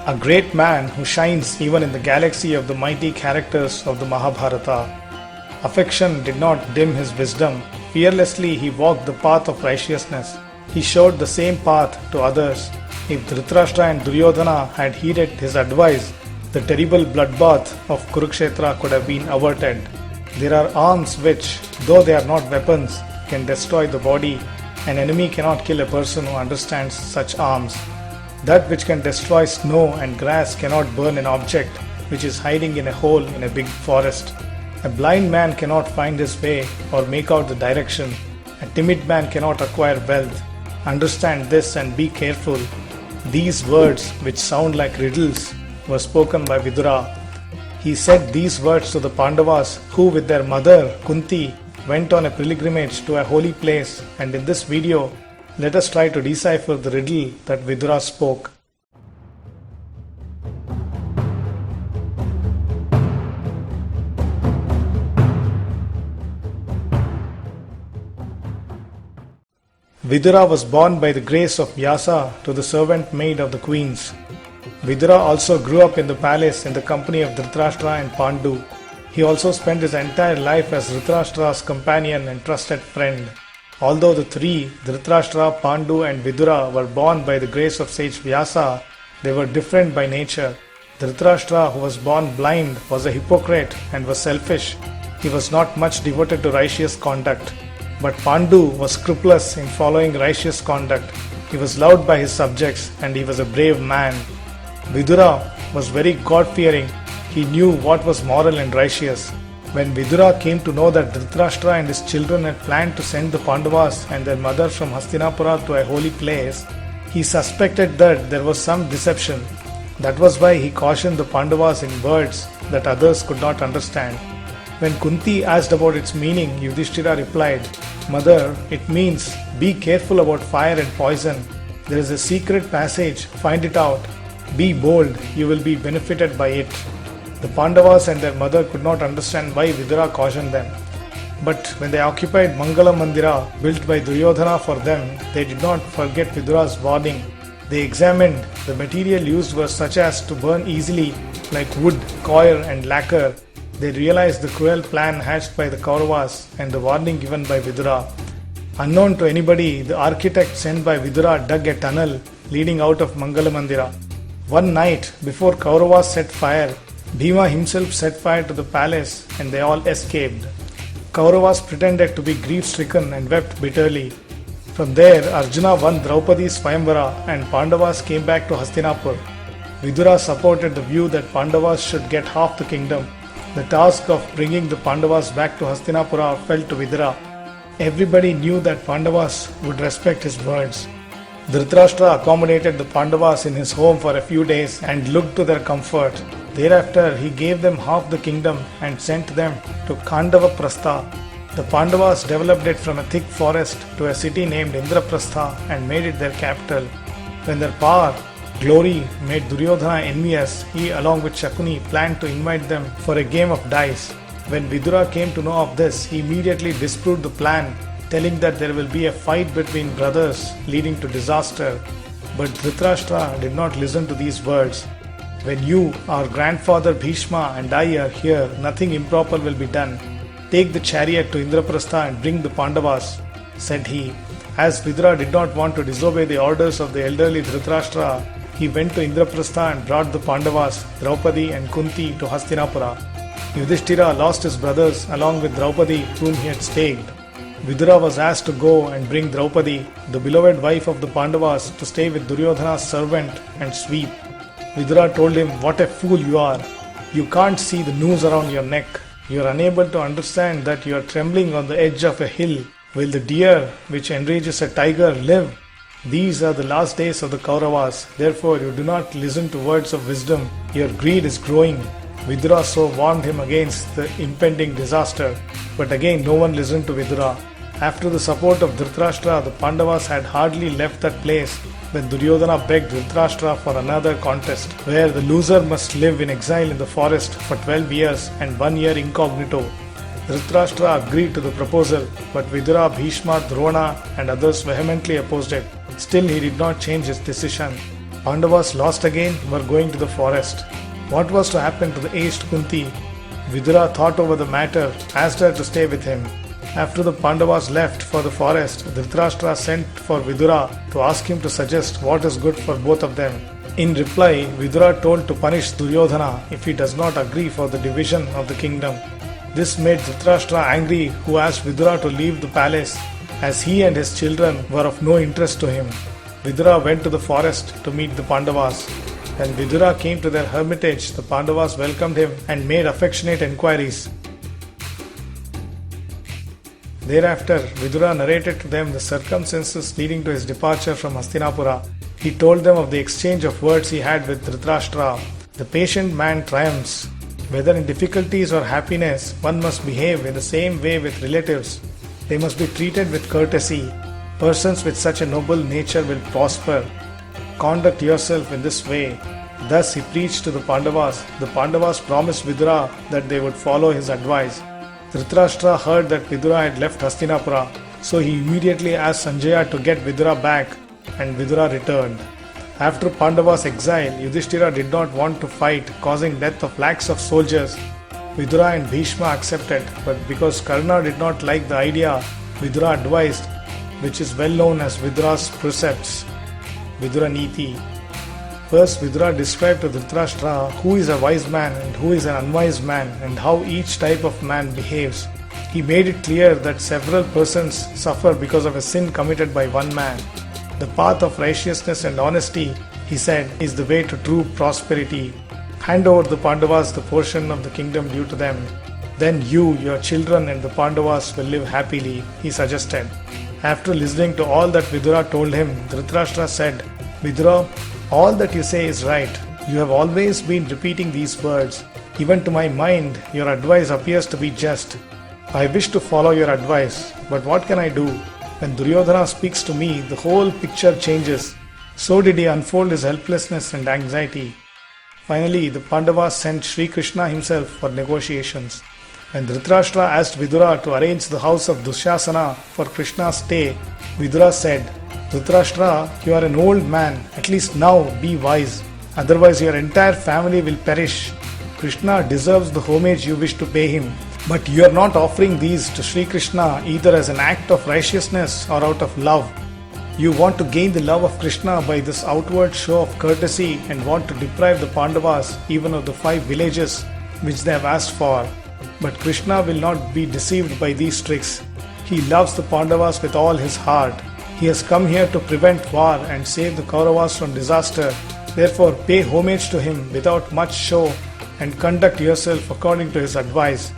a great man who shines even in the galaxy of the mighty characters of the Mahabharata. Affection did not dim his wisdom. Fearlessly he walked the path of righteousness. He showed the same path to others. If Dhritarashtra and Duryodhana had heeded his advice, the terrible bloodbath of Kurukshetra could have been averted. There are arms which, though they are not weapons, can destroy the body. An enemy cannot kill a person who understands such arms. That which can destroy snow and grass cannot burn an object which is hiding in a hole in a big forest. A blind man cannot find his way or make out the direction. A timid man cannot acquire wealth. Understand this and be careful. These words, which sound like riddles, were spoken by Vidura. He said these words to the Pandavas who with their mother Kunti went on a pilgrimage to a holy place, and in this video, let us try to decipher the riddle that Vidura spoke. Vidura was born by the grace of Vyasa to the servant maid of the queens. Vidura also grew up in the palace in the company of Dhritarashtra and Pandu. He also spent his entire life as Dhritarashtra's companion and trusted friend. Although the three, Dhritarashtra, Pandu and Vidura, were born by the grace of sage Vyasa, they were different by nature. Dhritarashtra, who was born blind, was a hypocrite and was selfish. He was not much devoted to righteous conduct. But Pandu was scrupulous in following righteous conduct. He was loved by his subjects and he was a brave man. Vidura was very God-fearing. He knew what was moral and righteous. When Vidura came to know that Dhritarashtra and his children had planned to send the Pandavas and their mother from Hastinapura to a holy place, he suspected that there was some deception. That was why he cautioned the Pandavas in words that others could not understand. When Kunti asked about its meaning, Yudhishthira replied, "Mother, it means be careful about fire and poison. There is a secret passage, find it out. Be bold, you will be benefited by it." The Pandavas and their mother could not understand why Vidura cautioned them. But when they occupied Mangala Mandira, built by Duryodhana for them, they did not forget Vidura's warning. They examined the material used was such as to burn easily, like wood, coir and lacquer. They realized the cruel plan hatched by the Kauravas and the warning given by Vidura. Unknown to anybody, the architect sent by Vidura dug a tunnel leading out of Mangala Mandira. One night, before Kauravas set fire, Bhima himself set fire to the palace and they all escaped. Kauravas pretended to be grief-stricken and wept bitterly. From there, Arjuna won Draupadi's Swayamvara and Pandavas came back to Hastinapur. Vidura supported the view that Pandavas should get half the kingdom. The task of bringing the Pandavas back to Hastinapura fell to Vidura. Everybody knew that Pandavas would respect his words. Dhritarashtra accommodated the Pandavas in his home for a few days and looked to their comfort. Thereafter, he gave them half the kingdom and sent them to Khandava Prastha. The Pandavas developed it from a thick forest to a city named Indraprastha and made it their capital. When their power, glory made Duryodhana envious, he along with Shakuni planned to invite them for a game of dice. When Vidura came to know of this, he immediately disproved the plan, telling that there will be a fight between brothers leading to disaster. But Dhritarashtra did not listen to these words. When you, our grandfather Bhishma and I are here, nothing improper will be done. Take the chariot to Indraprastha and bring the Pandavas, said he. As Vidura did not want to disobey the orders of the elderly Dhritarashtra, he went to Indraprastha and brought the Pandavas, Draupadi and Kunti to Hastinapura. Yudhishthira lost his brothers along with Draupadi whom he had staked. Vidura was asked to go and bring Draupadi, the beloved wife of the Pandavas, to stay with Duryodhana's servant and sweep. Vidura told him, "What a fool you are! You can't see the noose around your neck. You are unable to understand that you are trembling on the edge of a hill. Will the deer, which enrages a tiger, live? These are the last days of the Kauravas. Therefore, you do not listen to words of wisdom. Your greed is growing." Vidura so warned him against the impending disaster. But again, no one listened to Vidura. After the support of Dhritarashtra, the Pandavas had hardly left that place when Duryodhana begged Dhritarashtra for another contest, where the loser must live in exile in the forest for 12 years and 1 year incognito. Dhritarashtra agreed to the proposal, but Vidura, Bhishma, Drona and others vehemently opposed it. Still, he did not change his decision. Pandavas lost again, were going to the forest. What was to happen to the aged Kunti? Vidura thought over the matter, asked her to stay with him. After the Pandavas left for the forest, Dhritarashtra sent for Vidura to ask him to suggest what is good for both of them. In reply, Vidura told to punish Duryodhana if he does not agree for the division of the kingdom. This made Dhritarashtra angry, who asked Vidura to leave the palace as he and his children were of no interest to him. Vidura went to the forest to meet the Pandavas. When Vidura came to their hermitage, the Pandavas welcomed him and made affectionate enquiries. Thereafter, Vidura narrated to them the circumstances leading to his departure from Hastinapura. He told them of the exchange of words he had with Dhritarashtra. The patient man triumphs. Whether in difficulties or happiness, one must behave in the same way with relatives. They must be treated with courtesy. Persons with such a noble nature will prosper. Conduct yourself in this way. Thus he preached to the Pandavas. The Pandavas promised Vidura that they would follow his advice. Dhritarashtra heard that Vidura had left Hastinapura, so he immediately asked Sanjaya to get Vidura back, and Vidura returned. After Pandava's exile, Yudhishthira did not want to fight, causing death of lakhs of soldiers. Vidura and Bhishma accepted, but because Karna did not like the idea, Vidura advised, which is well known as Vidura's precepts, Vidura Niti. First, Vidura described to Dhritarashtra who is a wise man and who is an unwise man and how each type of man behaves. He made it clear that several persons suffer because of a sin committed by one man. The path of righteousness and honesty, he said, is the way to true prosperity. Hand over the Pandavas the portion of the kingdom due to them. Then you, your children and the Pandavas will live happily, he suggested. After listening to all that Vidura told him, Dhritarashtra said, Vidura, all that you say is right. You have always been repeating these words. Even to my mind, your advice appears to be just. I wish to follow your advice, but what can I do? When Duryodhana speaks to me, the whole picture changes. So did he unfold his helplessness and anxiety. Finally, the Pandavas sent Sri Krishna himself for negotiations. When Dhritarashtra asked Vidura to arrange the house of Dushasana for Krishna's stay, Vidura said, Dhritarashtra, you are an old man, at least now be wise, otherwise your entire family will perish. Krishna deserves the homage you wish to pay him, but you are not offering these to Sri Krishna either as an act of righteousness or out of love. You want to gain the love of Krishna by this outward show of courtesy and want to deprive the Pandavas even of the 5 villages which they have asked for. But Krishna will not be deceived by these tricks. He loves the Pandavas with all his heart. He has come here to prevent war and save the Kauravas from disaster. Therefore, pay homage to him without much show and conduct yourself according to his advice.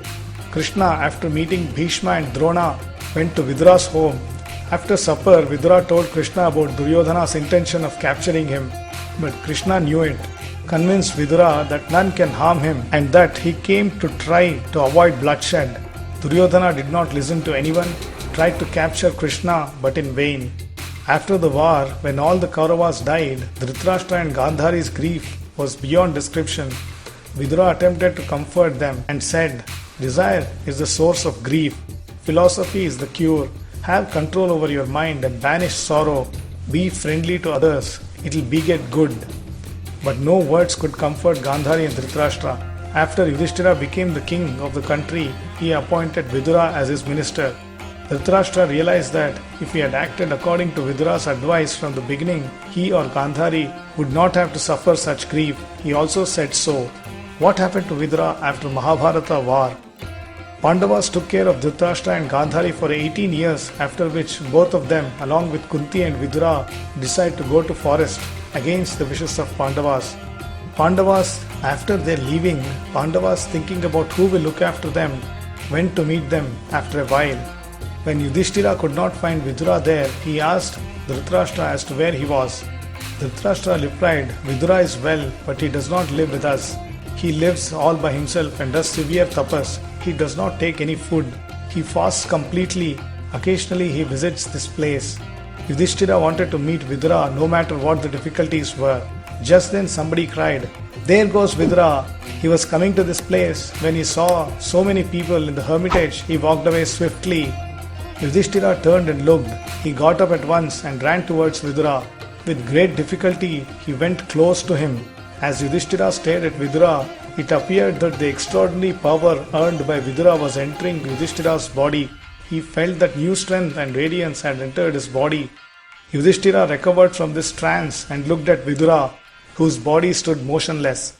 Krishna, after meeting Bhishma and Drona, went to Vidura's home. After supper, Vidura told Krishna about Duryodhana's intention of capturing him. But Krishna knew it, convinced Vidura that none can harm him and that he came to try to avoid bloodshed. Duryodhana did not listen to anyone, tried to capture Krishna but in vain. After the war, when all the Kauravas died, Dhritarashtra and Gandhari's grief was beyond description. Vidura attempted to comfort them and said, Desire is the source of grief. Philosophy is the cure. Have control over your mind and banish sorrow. Be friendly to others. It will beget good. But no words could comfort Gandhari and Dhritarashtra. After Yudhishthira became the king of the country, he appointed Vidura as his minister. Dhritarashtra realized that if he had acted according to Vidura's advice from the beginning, he or Gandhari would not have to suffer such grief. He also said so. What happened to Vidura after Mahabharata war? Pandavas took care of Dhritarashtra and Gandhari for 18 years, after which both of them, along with Kunti and Vidura, decided to go to forest against the wishes of Pandavas. After their leaving, Pandavas, thinking about who will look after them, went to meet them after a while. When Yudhishthira could not find Vidura there, he asked Dhritarashtra as to where he was. Dhritarashtra replied, Vidura is well, but he does not live with us. He lives all by himself and does severe tapas. He does not take any food. He fasts completely. Occasionally he visits this place. Yudhishthira wanted to meet Vidura no matter what the difficulties were. Just then somebody cried, There goes Vidura. He was coming to this place. When he saw so many people in the hermitage, he walked away swiftly. Yudhishthira turned and looked. He got up at once and ran towards Vidura. With great difficulty, he went close to him. As Yudhishthira stared at Vidura, it appeared that the extraordinary power earned by Vidura was entering Yudhishthira's body. He felt that new strength and radiance had entered his body. Yudhishthira recovered from this trance and looked at Vidura, whose body stood motionless.